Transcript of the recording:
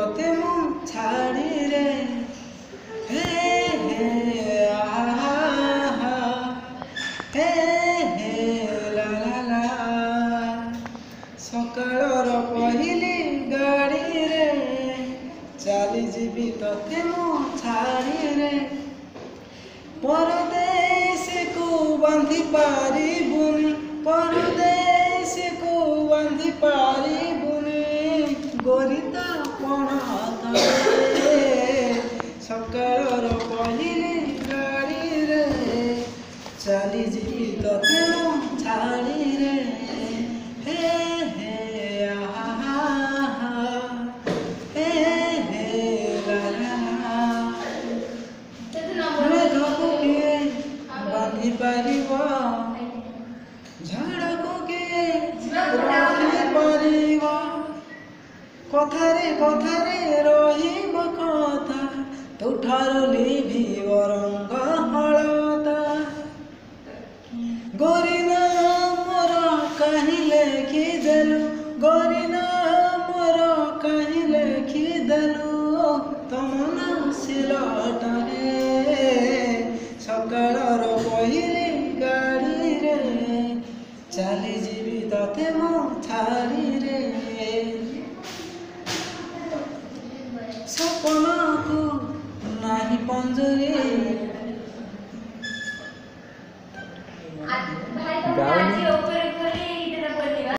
तोते मु छाड़ी रे हे हे आहा हे हे ला ला ला सकाळर पहिली गाड़ी रे चली जीवी तोते मु छाड़ी रे परदेश को बांधी पारिबुनी परदेश को बांधी पारिबुनी गोरिता पणा सकाळर पहिली गाड़ी रे चली जीवी तोते मु छाड़ी रे हे हे आहा हे हे ला ला मेघको किए बांधी पारिब झाड़को किए रही पारिब कथारे कथारे रहिब कथा तुठारु लिभिब रंग हलता गोरीना मोर कहीं लेखिदेलु गोरीना मोर कहीं लेखिदेलु तम ना सिलटरे सकाळर पहिली गाड़ी रे चली जीवी तोते मु छाड़ी रे सपना को नाही पंजरी